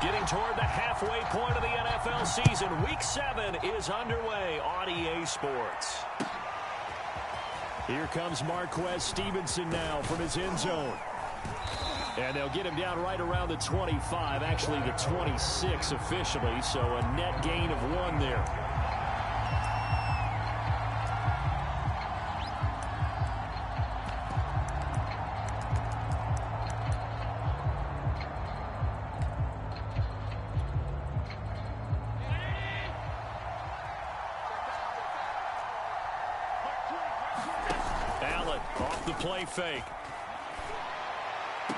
Getting toward the halfway point of the NFL season. Week 7 is underway on EA Sports. Here comes Marquez Stevenson now from his end zone. And they'll get him down right around the 25, actually the 26 officially, so a net gain of 1 there. Play fake. He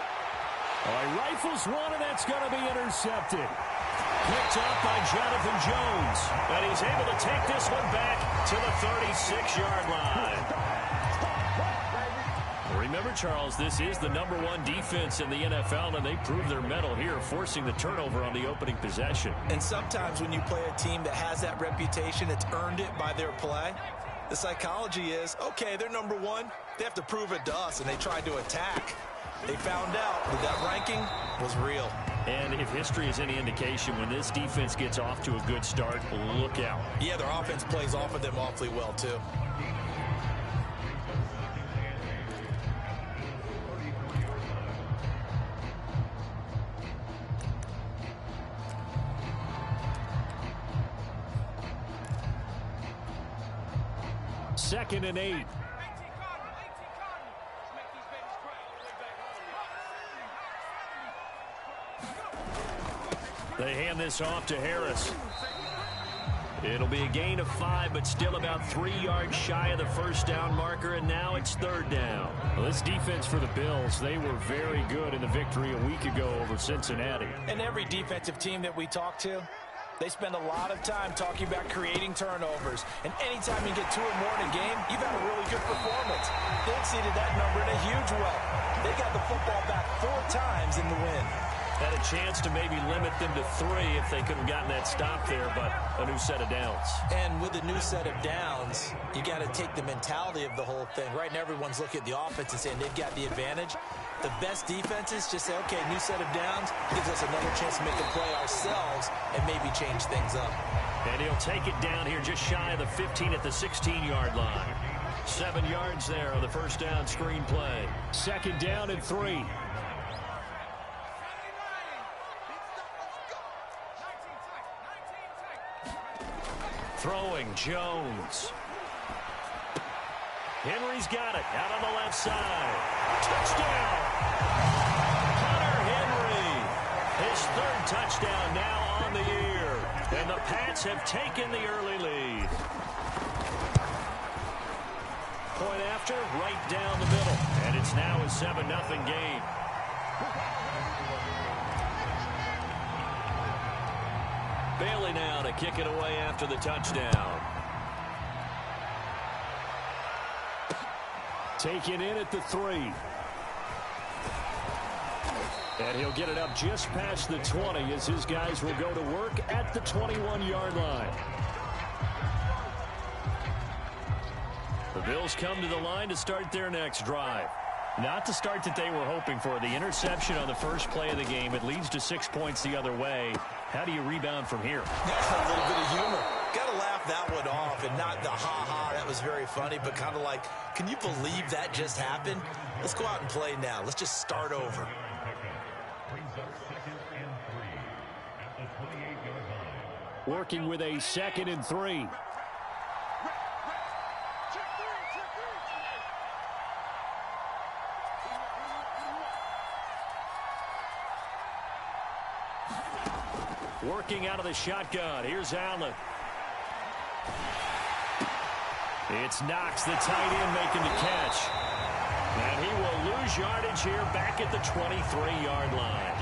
rifles one, and that's going to be intercepted. Picked up by Jonathan Jones. And he's able to take this one back to the 36-yard line. Remember, Charles, this is the #1 defense in the NFL, and they proved their mettle here, forcing the turnover on the opening possession. And sometimes when you play a team that has that reputation, it's earned it by their play. The psychology is, okay, they're #1. They have to prove it to us, and they tried to attack. They found out that ranking was real. And if history is any indication, when this defense gets off to a good start, look out. Yeah, their offense plays off of them awfully well, too. Second and 8. They hand this off to Harris. It'll be a gain of 5, but still about 3 yards shy of the first down marker, and now it's third down. Well, this defense for the Bills, they were very good in the victory a week ago over Cincinnati. And every defensive team that we talk to, they spend a lot of time talking about creating turnovers. And anytime you get 2 or more in a game, you've had a really good performance. They exceeded that number in a huge way. They got the football back 4 times in the win. Had a chance to maybe limit them to 3 if they could have gotten that stop there, but a new set of downs. And with a new set of downs, you got to take the mentality of the whole thing. Right now, everyone's looking at the offense and saying they've got the advantage. The best defenses just say, okay, new set of downs gives us another chance to make a play ourselves and maybe change things up. And he'll take it down here just shy of the 15 at the 16-yard line. 7 yards there on the first down screen play. Second down and 3. Throwing Jones. Henry's got it out on the left side. Touchdown! Hunter Henry. His 3rd touchdown now on the year. And the Pats have taken the early lead. Point after, right down the middle. And it's now a 7-0 game. Bailey now to kick it away after the touchdown. Taken in at the 3. And he'll get it up just past the 20 as his guys will go to work at the 21-yard line. The Bills come to the line to start their next drive. Not the start that they were hoping for. The interception on the first play of the game. It leads to 6 points the other way. How do you rebound from here? A little bit of humor. Got to laugh that one off and not the ha-ha. That was very funny, but kind of like, can you believe that just happened? Let's go out and play now. Let's just start over. Working with a 2nd and 3. Working out of the shotgun. Here's Allen. It's Knox, the tight end, making the catch. And he will lose yardage here back at the 23-yard line.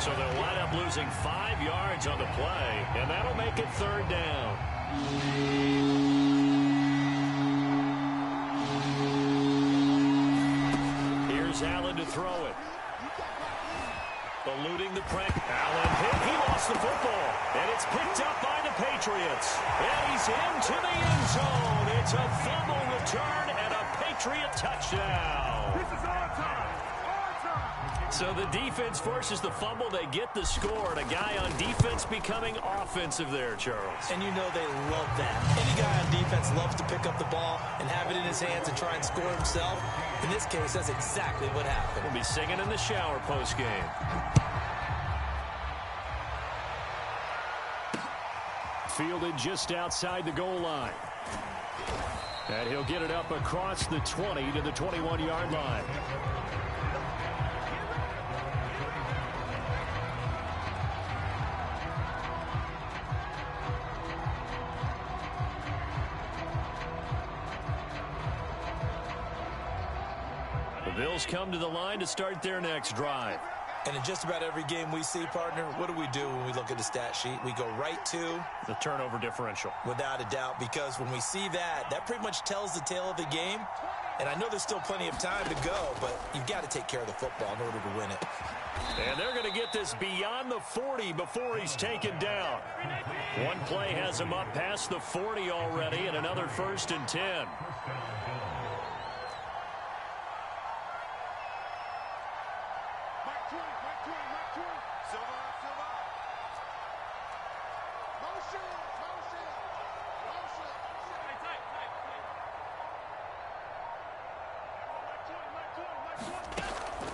So they'll wind up losing 5 yards on the play, and that'll make it third down. Here's Allen to throw it. Eluding the pressure. Allen hit. He lost the football. And it's picked up by the Patriots. And he's into the end zone. It's a fumble return and a Patriot touchdown. This is our time. Our time. So the defense forces the fumble. They get the score. And a guy on defense becoming offensive there, Charles. And you know they love that. Any guy on defense loves to pick up the ball and have it in his hands and try and score himself. In this case, that's exactly what happened. We'll be singing in the shower post-game. Fielded just outside the goal line. And he'll get it up across the 20 to the 21-yard line. The Bills come to the line to start their next drive. And in just about every game we see, partner, what do we do when we look at the stat sheet? We go right to the turnover differential. Without a doubt, because when we see that, that pretty much tells the tale of the game. And I know there's still plenty of time to go, but you've got to take care of the football in order to win it. And they're going to get this beyond the 40 before he's taken down. One play has him up past the 40 already, and another 1st and 10.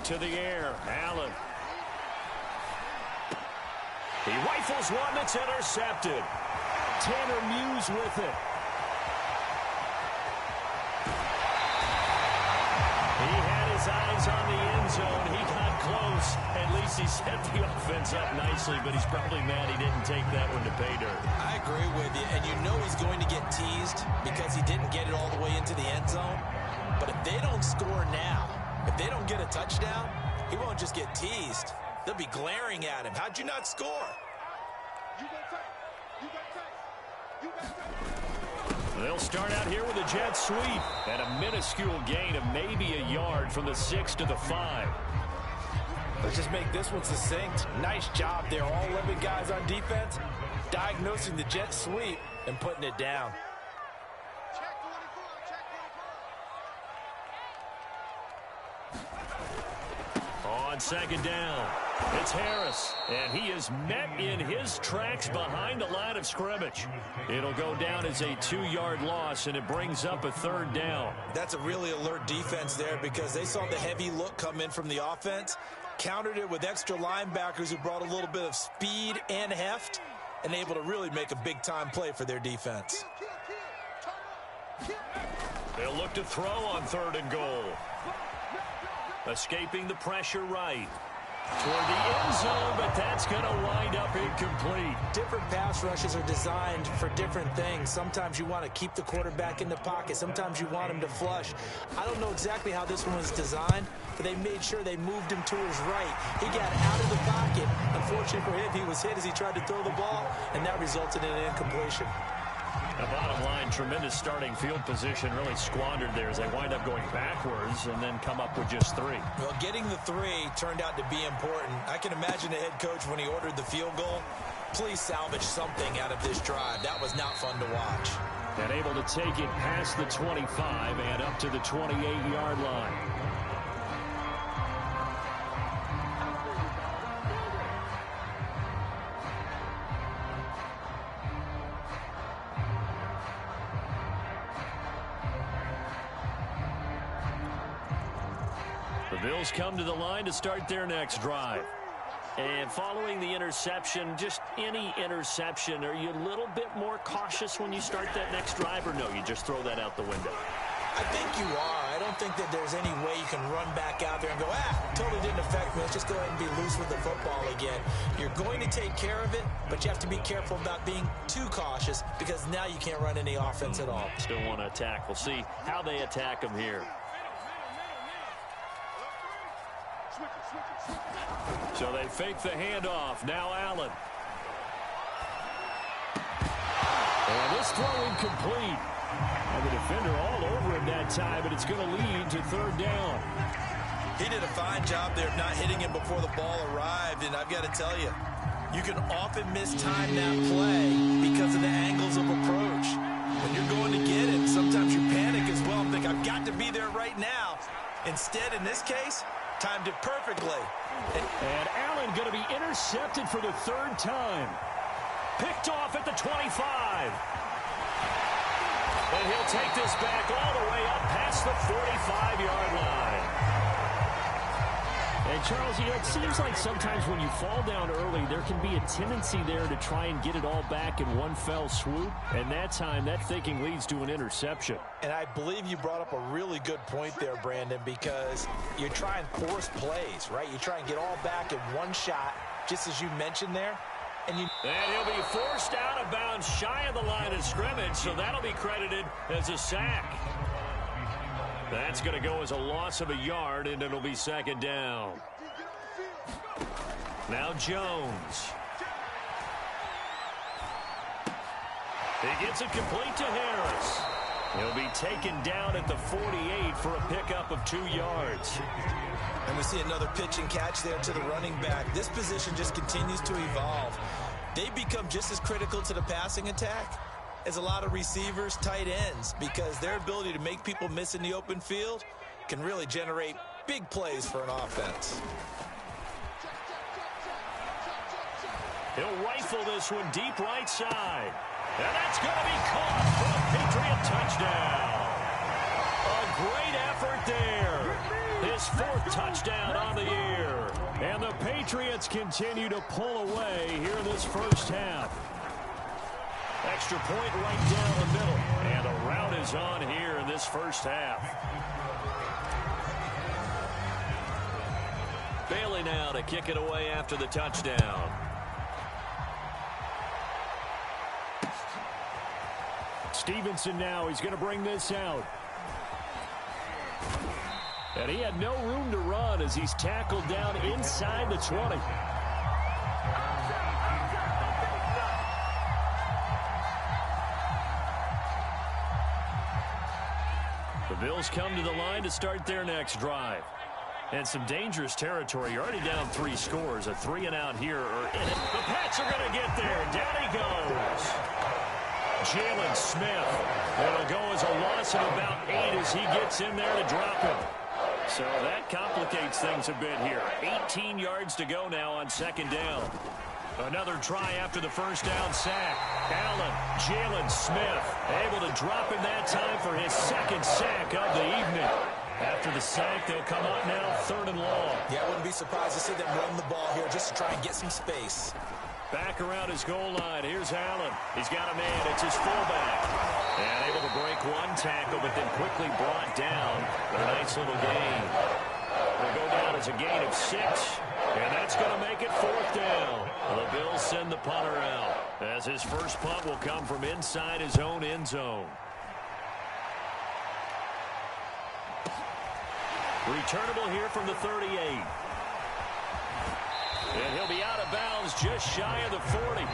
To the air, Allen. He rifles one that's intercepted. Tanner Muse with it. He had his eyes on the end zone. He got close. At least he set the offense up nicely, but he's probably mad he didn't take that one to pay dirt. I agree with you, and you know he's going to get teased because he didn't get it all the way into the end zone. But if they don't score now, if they don't get a touchdown, he won't just get teased. They'll be glaring at him. How'd you not score? They'll start out here with a jet sweep and a minuscule gain of maybe a yard from the 6 to the 5. Let's just make this one succinct. Nice job there. All 11 guys on defense diagnosing the jet sweep and putting it down. On 2nd down, it's Harris, and he is met in his tracks behind the line of scrimmage. It'll go down as a 2-yard loss, and it brings up a 3rd down. That's a really alert defense there because they saw the heavy look come in from the offense, countered it with extra linebackers who brought a little bit of speed and heft, and able to really make a big-time play for their defense. They'll look to throw on 3rd and goal. Escaping the pressure right. Toward the end zone, but that's going to wind up incomplete. Different pass rushes are designed for different things. Sometimes you want to keep the quarterback in the pocket. Sometimes you want him to flush. I don't know exactly how this one was designed, but they made sure they moved him to his right. He got out of the pocket. Unfortunately for him, he was hit as he tried to throw the ball, and that resulted in an incompletion. The bottom line, tremendous starting field position, really squandered there as they wind up going backwards and then come up with just 3. Well, getting the 3 turned out to be important. I can imagine the head coach when he ordered the field goal. Please salvage something out of this drive. That was not fun to watch. And able to take it past the 25 and up to the 28-yard line. The Bills come to the line to start their next drive. And following the interception, just any interception, are you a little bit more cautious when you start that next drive, or no, you just throw that out the window? I think you are. I don't think that there's any way you can run back out there and go, totally didn't affect me. Let's just go ahead and be loose with the football again. You're going to take care of it, but you have to be careful about being too cautious because now you can't run any offense at all. Still want to attack. We'll see how they attack them here. So they fake the handoff. Now Allen. And this throw incomplete. And the defender all over him that time, but it's going to lead to 3rd down. He did a fine job there of not hitting him before the ball arrived, and I've got to tell you, you can often mistime that play because of the angles of approach. When you're going to get it, sometimes you panic as well and think, I've got to be there right now. Instead, in this case, timed it perfectly. And Allen going to be intercepted for the third time. Picked off at the 25. And he'll take this back all the way up past the 45-yard line. And, Charles, you know, it seems like sometimes when you fall down early, there can be a tendency there to try and get it all back in one fell swoop. And that time, that thinking leads to an interception. And I believe you brought up a really good point there, Brandon, because you try and force plays, right? You try and get all back in one shot, just as you mentioned there. And he'll be forced out of bounds shy of the line of scrimmage, so that'll be credited as a sack. That's going to go as a loss of a yard, and it'll be second down. Now Jones. He gets it complete to Harris. He'll be taken down at the 48 for a pickup of 2 yards. And we see another pitch and catch there to the running back. This position just continues to evolve. They become just as critical to the passing attack as a lot of receivers, tight ends, because their ability to make people miss in the open field can really generate big plays for an offense. He'll rifle this one deep right side. And that's going to be caught for a Patriot touchdown. A great effort there. His 4th touchdown on the year. And the Patriots continue to pull away here in this first half. Extra point right down the middle. And a rout is on here in this first half. Bailey now to kick it away after the touchdown. Stevenson now, he's going to bring this out. And he had no room to run as he's tackled down inside the 20. The Bills come to the line to start their next drive. And some dangerous territory. You're already down 3 scores. A 3 and out here or in it. The Pats are going to get there. Down he goes. Jalen Smith. It'll go as a loss of about 8 as he gets in there to drop him. So that complicates things a bit here. 18 yards to go now on second down. Another try after the first down sack. Allen, Jalen Smith, able to drop him that time for his 2nd sack of the evening. After the sack, they'll come up now 3rd and long. Yeah, I wouldn't be surprised to see them run the ball here just to try and get some space. Back around his goal line. Here's Allen. He's got a man. It's his fullback. And able to break one tackle, but then quickly brought down. But a nice little gain. They'll go down as a gain of 6. And that's going to make it 4th down. The Bills send the punter out, as his first punt will come from inside his own end zone. Returnable here from the 38. And he'll be out of bounds just shy of the 40. A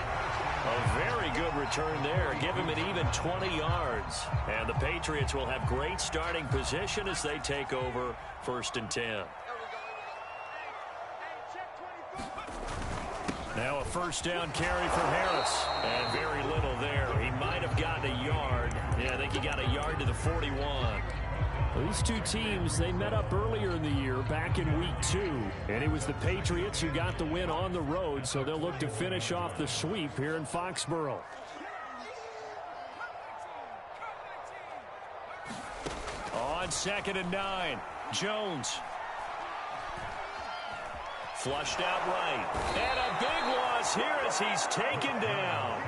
very good return there. Give him an even 20 yards. And the Patriots will have great starting position as they take over 1st and 10. Now a first down carry for Harris. And very little there. He might have gotten a yard. Yeah, I think he got a yard to the 41. These two teams, they met up earlier in the year, back in week 2. And it was the Patriots who got the win on the road, so they'll look to finish off the sweep here in Foxborough. On 2nd and 9, Jones. Flushed out right. And a big loss here as he's taken down.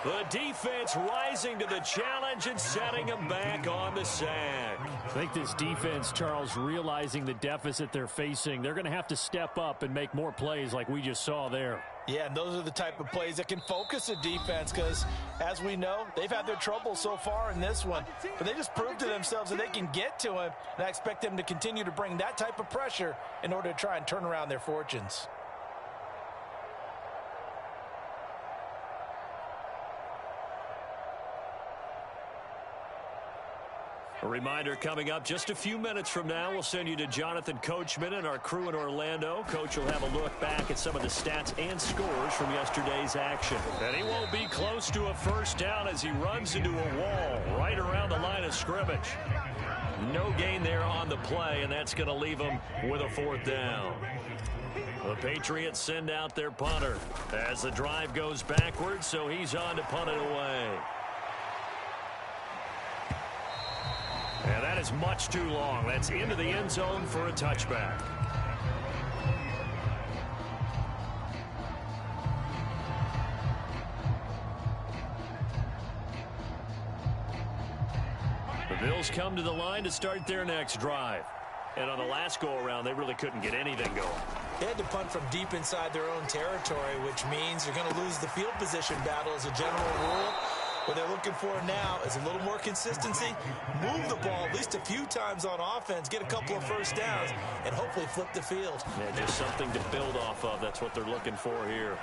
The defense rising to the challenge and setting him back on the sack. I think this defense, Charles, realizing the deficit they're facing, they're going to have to step up and make more plays like we just saw there. Yeah, and those are the type of plays that can focus a defense because, as we know, they've had their trouble so far in this one. But they just proved to themselves that they can get to him, and I expect them to continue to bring that type of pressure in order to try and turn around their fortunes. A reminder coming up just a few minutes from now, we'll send you to Jonathan Coachman and our crew in Orlando. Coach will have a look back at some of the stats and scores from yesterday's action. And he won't be close to a first down as he runs into a wall right around the line of scrimmage. No gain there on the play, and that's going to leave them with a 4th down. The Patriots send out their punter as the drive goes backwards, so he's on to punt it away. And that is much too long. That's into the end zone for a touchback. The Bills come to the line to start their next drive. And on the last go-around, they really couldn't get anything going. They had to punt from deep inside their own territory, which means you're going to lose the field position battle as a general rule. What they're looking for now is a little more consistency, move the ball at least a few times on offense, get a couple of first downs, and hopefully flip the field. Yeah, just something to build off of. That's what they're looking for here.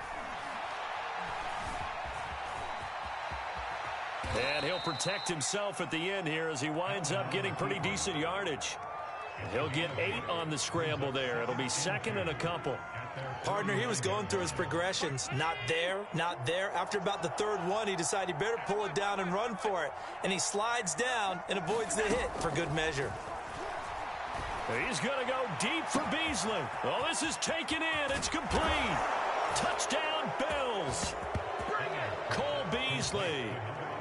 And he'll protect himself at the end here as he winds up getting pretty decent yardage. He'll get 8 on the scramble there. It'll be 2nd and a couple. Partner, he was going through his progressions. Not there, not there. After about the 3rd one, he decided he better pull it down and run for it. And he slides down and avoids the hit for good measure. He's going to go deep for Beasley. Oh, this is taken in. It's complete. Touchdown, Bills. Cole Beasley.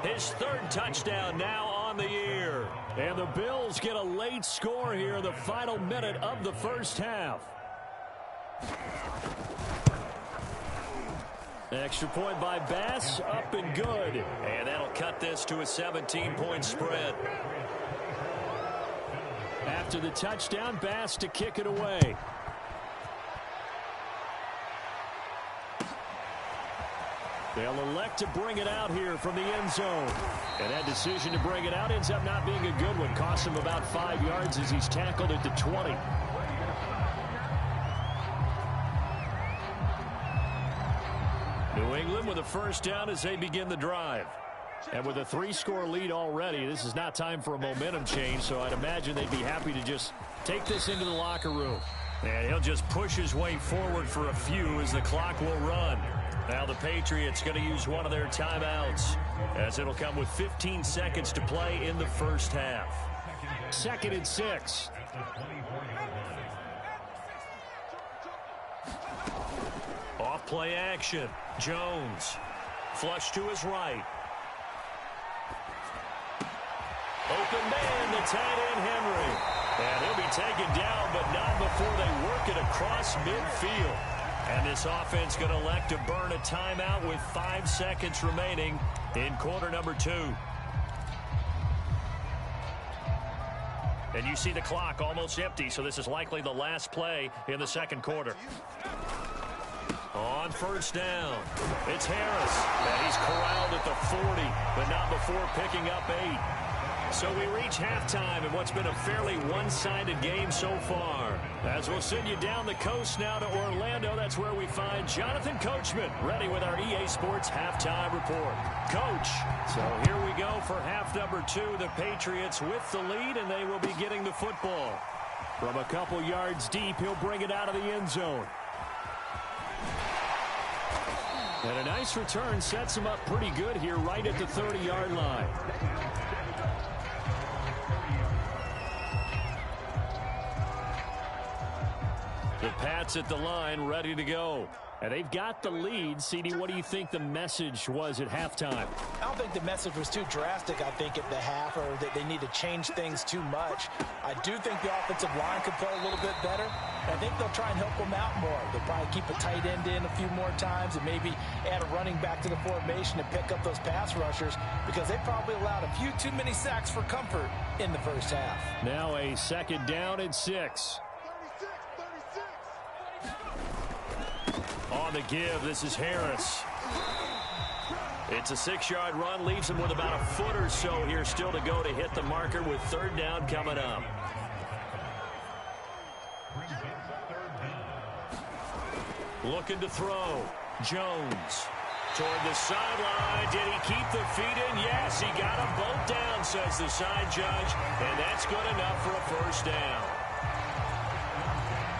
His 3rd touchdown now on the year. And the Bills get a late score here in the final minute of the first half. Extra point by Bass, up and good. And that'll cut this to a 17-point spread. After the touchdown, Bass to kick it away. They'll elect to bring it out here from the end zone. And that decision to bring it out ends up not being a good one. Costs him about 5 yards as he's tackled at the 20. New England with a first down as they begin the drive. And with a 3-score lead already, this is not time for a momentum change, so I'd imagine they'd be happy to just take this into the locker room. And he'll just push his way forward for a few as the clock will run. Now the Patriots going to use one of their timeouts as it'll come with 15 seconds to play in the first half. 2nd and 6. Off play action. Jones. Flush to his right. Open man, the tight end Henry. And he'll be taken down, but not before they work it across midfield. And this offense going to elect to burn a timeout with 5 seconds remaining in quarter number 2. And you see the clock almost empty, so this is likely the last play in the second quarter. On first down, it's Harris. And he's corralled at the 40, but not before picking up 8. So we reach halftime in what's been a fairly one-sided game so far. As we'll send you down the coast now to Orlando, that's where we find Jonathan Coachman ready with our EA Sports halftime report. Coach, so here we go for half number 2. The Patriots with the lead, and they will be getting the football. From a couple yards deep, he'll bring it out of the end zone. And a nice return sets him up pretty good here right at the 30-yard line. The Pats at the line, ready to go. And they've got the lead. CD, what do you think the message was at halftime? I don't think the message was too drastic, I think, at the half, or that they need to change things too much. I do think the offensive line could play a little bit better. I think they'll try and help them out more. They'll probably keep a tight end in a few more times and maybe add a running back to the formation and pick up those pass rushers, because they probably allowed a few too many sacks for comfort in the first half. Now a 2nd down and 6. On the give, this is Harris. It's a 6-yard run, leaves him with about a foot or so here still to go to hit the marker with 3rd down coming up. Looking to throw. Jones toward the sideline. Did he keep the feet in? Yes, he got them both down, says the side judge, and that's good enough for a first down.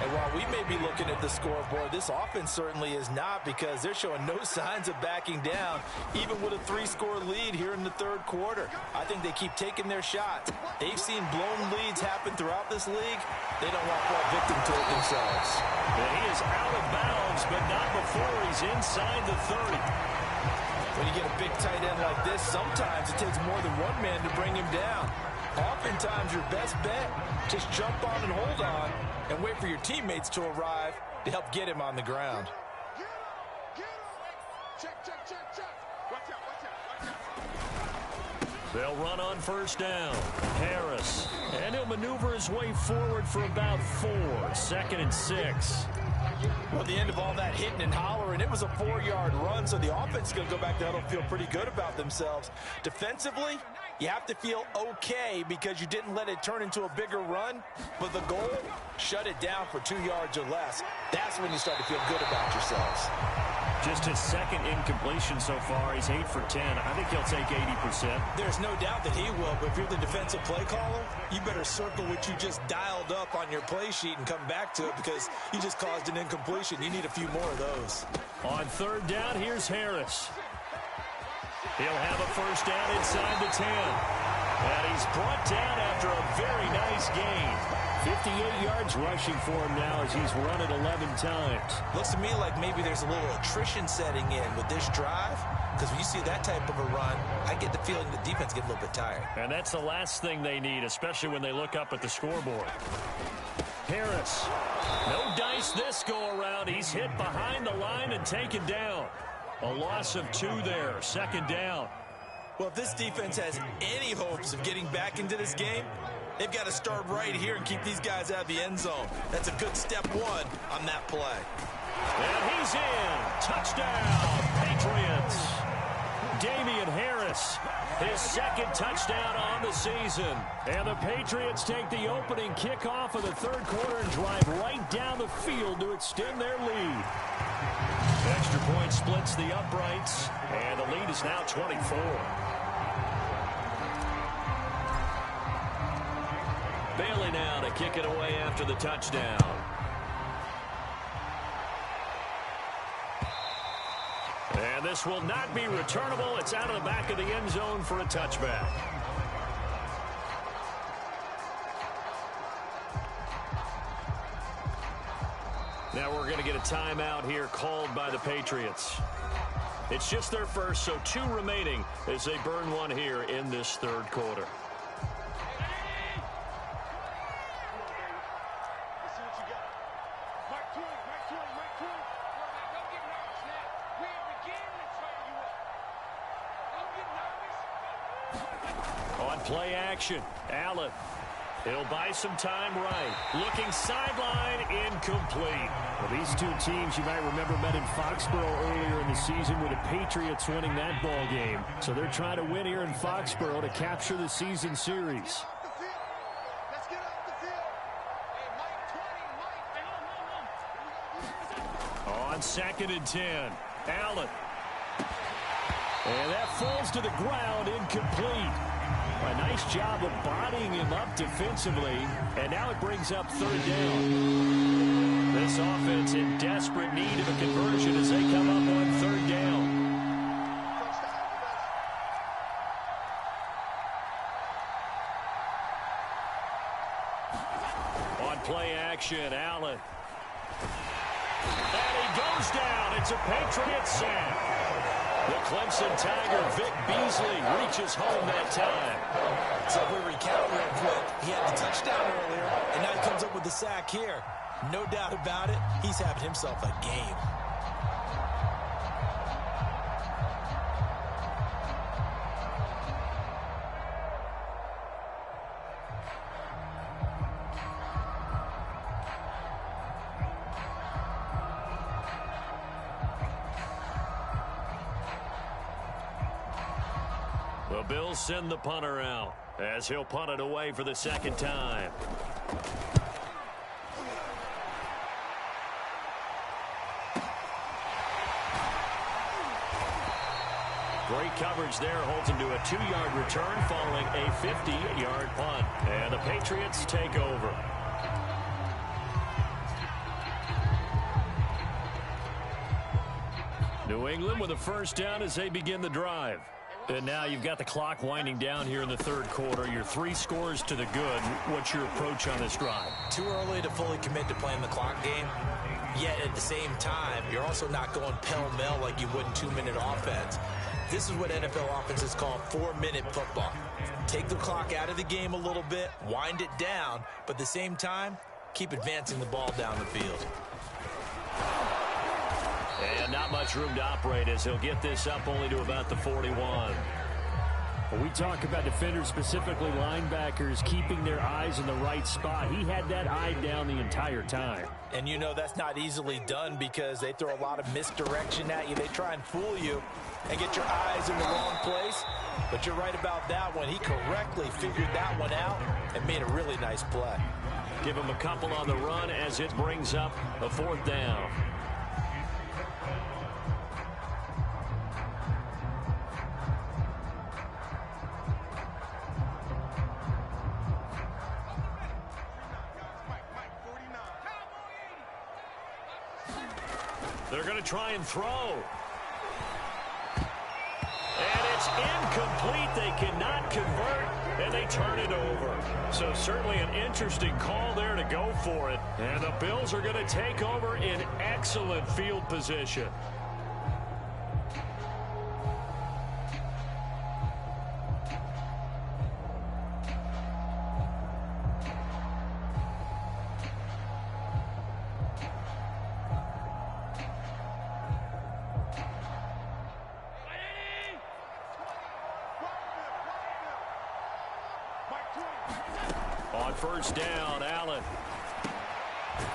And while we may be looking at the scoreboard, this offense certainly is not, because they're showing no signs of backing down, even with a 3-score lead here in the third quarter. I think they keep taking their shots. They've seen blown leads happen throughout this league. They don't want to fall victim to it themselves. And he is out of bounds, but not before he's inside the 30. When you get a big tight end like this, sometimes it takes more than one man to bring him down. Oftentimes, your best bet, just jump on and hold on and wait for your teammates to arrive to help get him on the ground. They'll run on first down. Harris. And he'll maneuver his way forward for about 4. 2nd and 6. Well, at the end of all that hitting and hollering, it was a 4-yard run, so the offense is going to go back to huddle and feel pretty good about themselves. Defensively, you have to feel okay because you didn't let it turn into a bigger run, but the goal, shut it down for 2 yards or less. That's when you start to feel good about yourselves. Just his 2nd incompletion so far. He's 8 for 10. I think he'll take 80%. There's no doubt that he will, but if you're the defensive play caller, you better circle what you just dialed up on your play sheet and come back to it, because you just caused an incompletion. You need a few more of those. On third down, here's Harris. He'll have a first down inside the 10. And he's brought down after a very nice gain. 58 yards rushing for him now as he's run it 11 times. Looks to me like maybe there's a little attrition setting in with this drive, because when you see that type of a run, I get the feeling the defense gets a little bit tired. And that's the last thing they need, especially when they look up at the scoreboard. Harris. No dice this go-around. He's hit behind the line and taken down. A loss of 2 there. 2nd down. Well, if this defense has any hopes of getting back into this game, they've got to start right here and keep these guys out of the end zone. That's a good step 1 on that play. And he's in. Touchdown, Patriots. Damian Harris, his 2nd touchdown on the season. And the Patriots take the opening kickoff of the third quarter and drive right down the field to extend their lead. Extra point splits the uprights, and the lead is now 24. Bailey now to kick it away after the touchdown. And this will not be returnable. It's out of the back of the end zone for a touchback. Now we're going to get a timeout here called by the Patriots. It's just their first, so 2 remaining as they burn one here in this third quarter. On play action, Allen. He'll buy some time right. Looking sideline, incomplete. Well, these 2 teams, you might remember, met in Foxborough earlier in the season with the Patriots winning that ball game. So they're trying to win here in Foxborough to capture the season series. On 2nd and 10, Allen. And that falls to the ground, incomplete. A nice job of bodying him up defensively, and now it brings up 3rd down. This offense in desperate need of a conversion as they come up on 3rd down. On play action, Allen. And he goes down. It's a Patriot sack. The Clemson Tiger, Vic Beasley, reaches home that time. So if we recount real quick, he had the touchdown earlier, and now he comes up with the sack here. No doubt about it, he's having himself a game. The Bills send the punter out as he'll punt it away for the 2nd time. Great coverage there, holds him to a 2-yard return following a 50-yard punt. And the Patriots take over. New England with a first down as they begin the drive. And now you've got the clock winding down here in the third quarter. Your 3 scores to the good. What's your approach on this drive? Too early to fully commit to playing the clock game. Yet at the same time, you're also not going pell-mell like you would in 2-minute offense. This is what NFL offenses call 4-minute football. Take the clock out of the game a little bit, wind it down, but at the same time, keep advancing the ball down the field. And not much room to operate as he'll get this up only to about the 41. When we talk about defenders, specifically linebackers, keeping their eyes in the right spot, he had that eye down the entire time. And you know that's not easily done because they throw a lot of misdirection at you. They try and fool you and get your eyes in the wrong place. But you're right about that one. He correctly figured that one out and made a really nice play. Give him a couple on the run as it brings up a 4th down. They're going to try and throw. And it's incomplete. They cannot convert, and they turn it over. So certainly an interesting call there to go for it. And the Bills are going to take over in excellent field position. On first down, Allen.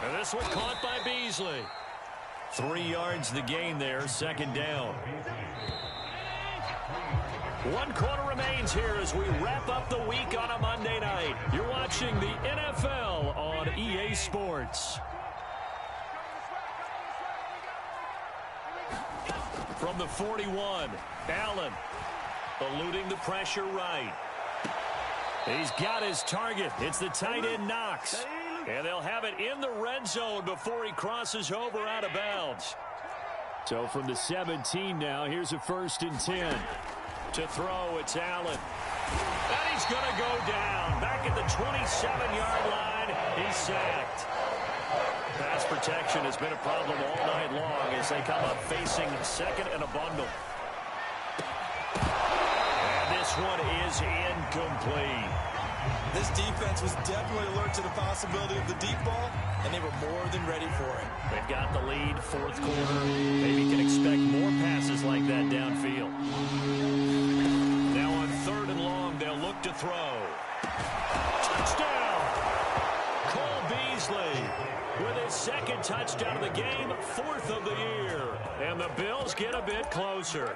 And this one caught by Beasley. 3 yards the gain there, 2nd down. 1 quarter remains here as we wrap up the week on a Monday night. You're watching the NFL on EA Sports. From the 41, Allen eluding the pressure right. He's got his target. It's the tight end Knox. And they'll have it in the red zone before he crosses over out of bounds. So from the 17 now, here's a 1st and 10. To throw, it's Allen. And he's going to go down. Back at the 27-yard line, he's sacked. Pass protection has been a problem all night long as they come up facing 2nd and a bundle. This one is incomplete. This defense was definitely alert to the possibility of the deep ball, and they were more than ready for it. They've got the lead, 4th quarter. Maybe can expect more passes like that downfield. Now on 3rd and long, they'll look to throw. Touchdown! Cole Beasley with his 2nd touchdown of the game, 4th of the year. And the Bills get a bit closer.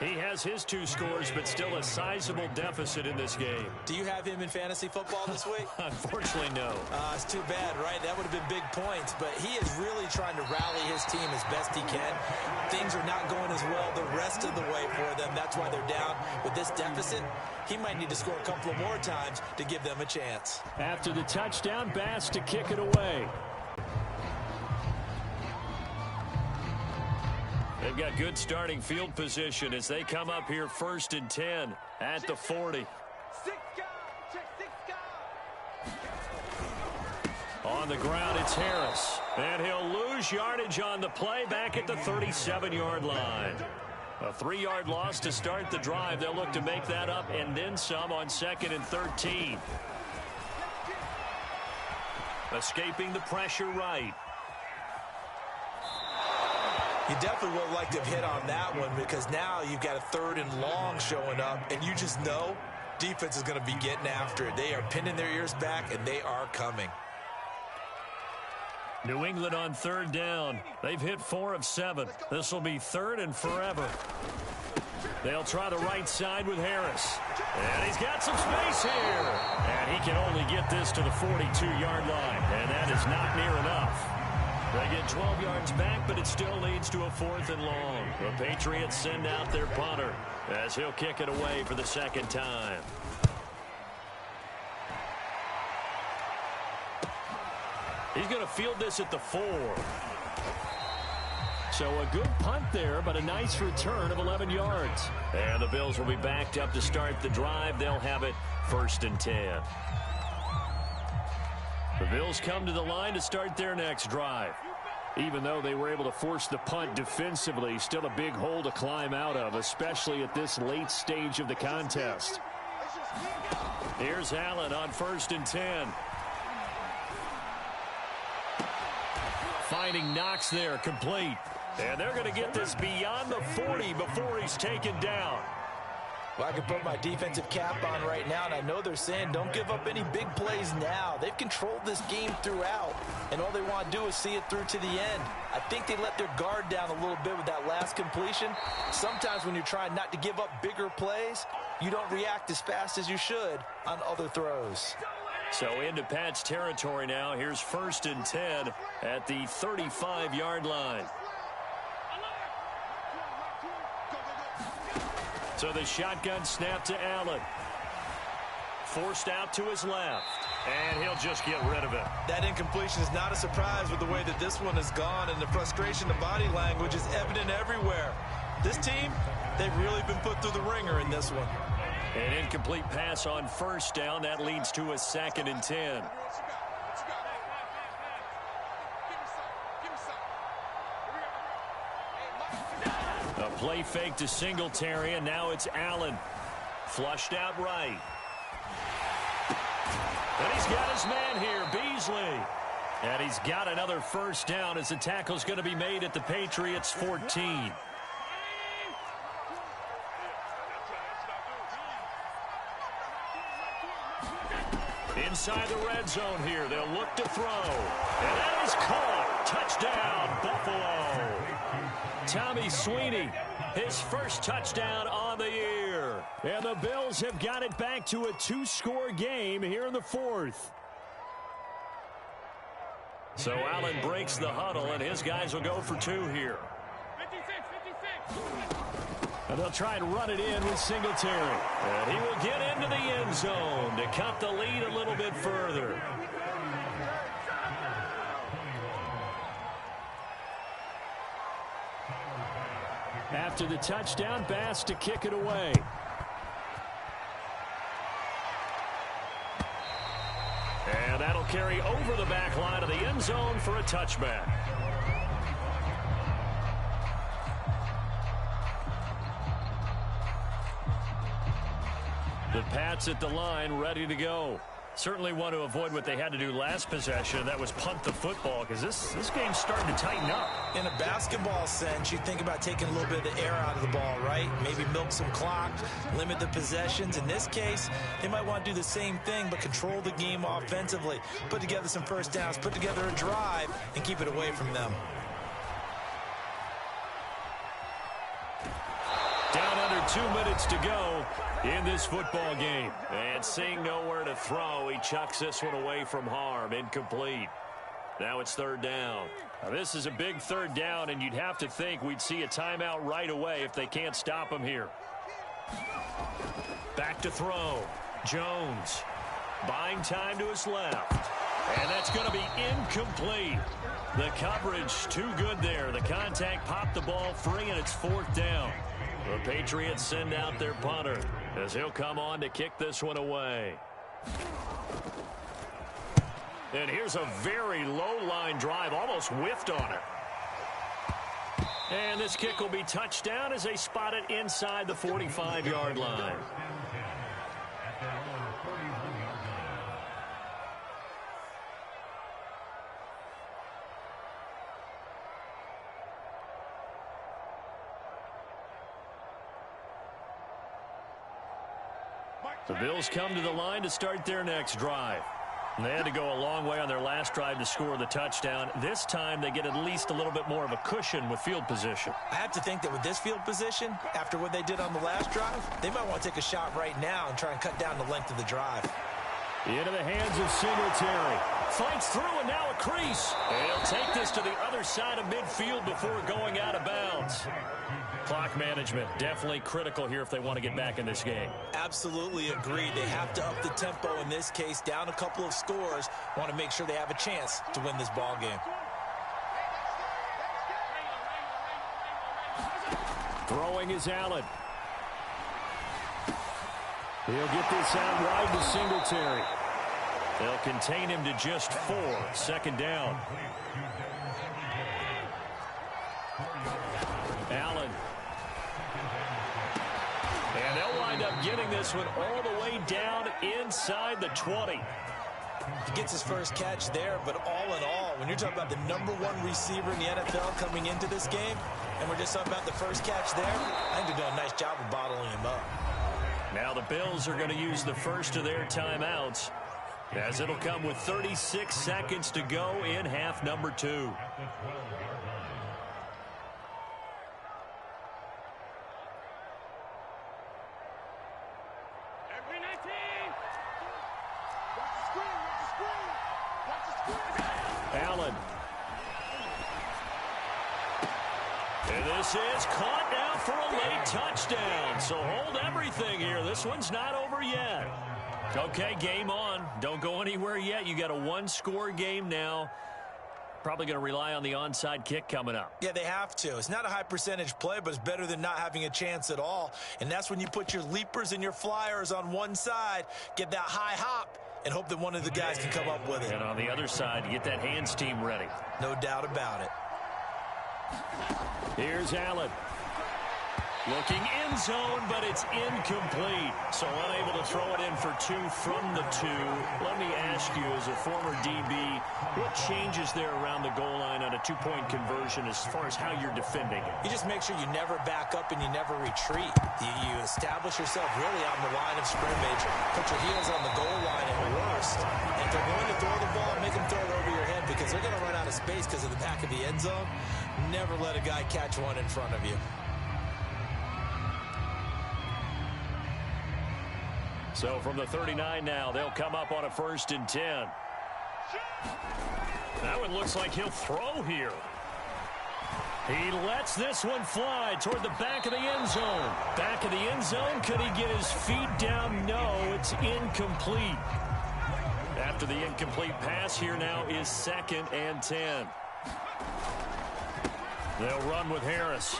He has his 2 scores, but still a sizable deficit in this game. Do you have him in fantasy football this week? Unfortunately, no. It's too bad, right? That would have been big points, but he is really trying to rally his team as best he can. Things are not going as well the rest of the way for them. That's why they're down with this deficit. He might need to score a couple of more times to give them a chance. After the touchdown, Bass to kick it away. They've got good starting field position as they come up here 1st and 10 at the 40. On the ground, it's Harris. And he'll lose yardage on the play back at the 37-yard line. A 3-yard loss to start the drive. They'll look to make that up and then some on 2nd and 13. Escaping the pressure right. You definitely would like to have hit on that one because now you've got a 3rd and long showing up, and you just know defense is going to be getting after it. They are pinning their ears back, and they are coming. New England on 3rd down. They've hit 4 of 7. This will be 3rd and forever. They'll try the right side with Harris. And he's got some space here. And he can only get this to the 42-yard line. And that is not near enough. They get 12 yards back, but it still leads to a 4th and long. The Patriots send out their punter as he'll kick it away for the 2nd time. He's going to field this at the 4. So a good punt there, but a nice return of 11 yards. And the Bills will be backed up to start the drive. They'll have it 1st and 10. The Bills come to the line to start their next drive. Even though they were able to force the punt defensively, still a big hole to climb out of, especially at this late stage of the contest. Here's Allen on 1st and 10. Finding Knox there, complete. And they're going to get this beyond the 40 before he's taken down. Well, I can put my defensive cap on right now, and I know they're saying don't give up any big plays now. They've controlled this game throughout, and all they want to do is see it through to the end. I think they let their guard down a little bit with that last completion. Sometimes when you're trying not to give up bigger plays, you don't react as fast as you should on other throws. So into Pat's territory now. Here's 1st and 10 at the 35-yard line. So the shotgun snap to Allen. Forced out to his left. And he'll just get rid of it. That incompletion is not a surprise with the way that this one has gone, and the frustration, the body language is evident everywhere. This team, they've really been put through the ringer in this one. An incomplete pass on 1st down. That leads to a 2nd and 10. A play fake to Singletary, and now it's Allen. Flushed out right. And he's got his man here, Beasley. And he's got another 1st down as the tackle's going to be made at the Patriots' 14. Inside the red zone here. They'll look to throw. And that is caught. Touchdown, Buffalo. Tommy Sweeney, his first touchdown on the year. And the Bills have got it back to a 2-score game here in the 4th. So Allen breaks the huddle, and his guys will go for 2 here. 56. And they'll try and run it in with Singletary. And he will get into the end zone to cut the lead a little bit further. After the touchdown, Bass to kick it away. And that'll carry over the back line of the end zone for a touchback. The Pats at the line, ready to go. Certainly want to avoid what they had to do last possession. That was punt the football, because this game's starting to tighten up. In a basketball sense, you think about taking a little bit of the air out of the ball, right? Maybe milk some clock, limit the possessions. In this case, they might want to do the same thing, but control the game offensively. Put together some 1st downs, put together a drive, and keep it away from them. Down under 2 minutes to go in this football game. And seeing nowhere to throw, he chucks this one away from harm. Incomplete. Now it's 3rd down. Now this is a big 3rd down, and you'd have to think we'd see a timeout right away if they can't stop him here. Back to throw. Jones. Buying time to his left. And that's going to be incomplete. The coverage too good there. The contact popped the ball free, and it's 4th down. The Patriots send out their punter as he'll come on to kick this one away. And here's a very low-line drive, almost whiffed on it. And this kick will be touchdown as they spot it inside the 45-yard line. The Bills come to the line to start their next drive. And they had to go a long way on their last drive to score the touchdown. This time they get at least a little bit more of a cushion with field position. I have to think that with this field position, after what they did on the last drive, they might want to take a shot right now and try and cut down the length of the drive. Into the hands of Singletary. Fights through, and now a crease. And he'll take this to the other side of midfield before going out of bounds. Clock management, definitely critical here if they want to get back in this game. Absolutely agreed. They have to up the tempo in this case, down a couple of scores. Want to make sure they have a chance to win this ball game. Throwing is Allen. He'll get this out wide to Singletary. They'll contain him to just 4. Second down. Allen. And they'll wind up getting this one all the way down inside the 20. He gets his first catch there, but all in all, when you're talking about the #1 receiver in the NFL coming into this game, and we're just talking about the first catch there, I think they're doing a nice job of bottling him up. Now the Bills are going to use the first of their timeouts, as it'll come with 36 seconds to go in half number 2. Allen. And this is caught now for a late touchdown. So hold everything here. This one's not over yet. Okay, game on. Don't go anywhere yet. You got a 1-score game now. Probably going to rely on the onside kick coming up. Yeah, they have to. It's not a high percentage play, but it's better than not having a chance at all. And that's when you put your leapers and your flyers on one side, get that high hop, and hope that one of the guys can come up with it. And on the other side, get that hands team ready. No doubt about it. Here's Allen. Looking in zone, but it's incomplete. So unable to throw it in for 2 from the 2. Let me ask you, as a former DB, what changes there around the goal line on a 2-point conversion as far as how you're defending it? You just make sure you never back up and you never retreat. You establish yourself really on the line of scrimmage, put your heels on the goal line at worst, and if they're going to throw the ball, make them throw it over your head because they're going to run out of space because of the back of the end zone. Never let a guy catch one in front of you. So from the 39 now, they'll come up on a 1st and 10. That one looks like he'll throw here. He lets this one fly toward the back of the end zone. Back of the end zone, could he get his feet down? No, it's incomplete. After the incomplete pass, here now is 2nd and 10. They'll run with Harris.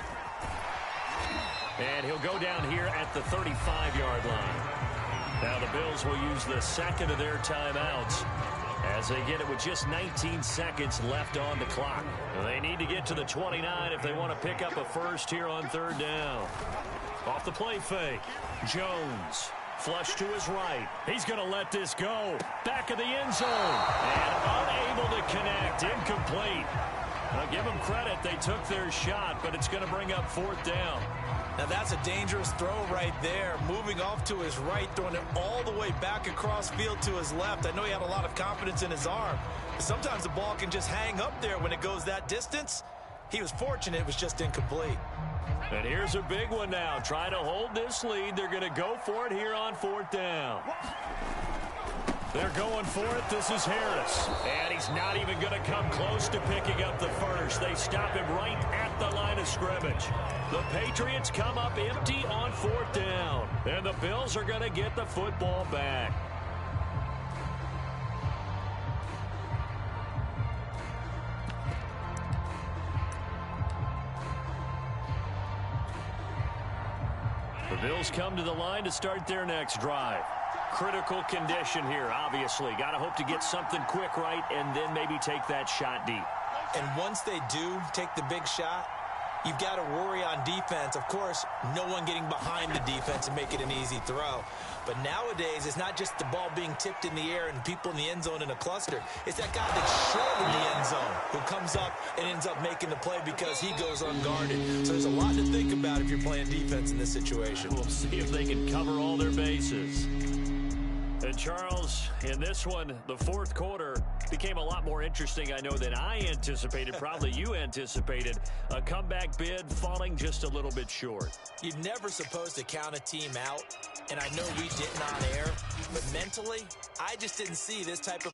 And he'll go down here at the 35-yard line. Now the Bills will use the second of their timeouts as they get it with just 19 seconds left on the clock. They need to get to the 29 if they want to pick up a first here on 3rd down. Off the play fake, Jones. Flush to his right. He's going to let this go. Back of the end zone. And unable to connect. Incomplete. I'll give them credit. They took their shot, but it's going to bring up 4th down. Now that's a dangerous throw right there. Moving off to his right, throwing it all the way back across field to his left. I know he had a lot of confidence in his arm. But sometimes the ball can just hang up there when it goes that distance. He was fortunate it was just incomplete. And here's a big one now. Try to hold this lead. They're going to go for it here on 4th down. They're going for it. This is Harris. And he's not even going to come close to picking up the first. They stop him right at the line of scrimmage. The Patriots come up empty on 4th down. And the Bills are going to get the football back. The Bills come to the line to start their next drive. Critical condition here, obviously. Got to hope to get something quick right and then maybe take that shot deep. And once they do take the big shot, you've got to worry on defense. Of course, no one getting behind the defense and make it an easy throw. But nowadays, it's not just the ball being tipped in the air and people in the end zone in a cluster. It's that guy that's short in the end zone who comes up and ends up making the play because he goes unguarded. So there's a lot to think about if you're playing defense in this situation. We'll see if they can cover all their bases. And Charles, in this one, the 4th quarter became a lot more interesting, I know, than I anticipated. Probably you anticipated. A comeback bid falling just a little bit short. You're never supposed to count a team out, and I know we didn't on air, but mentally, I just didn't see this type of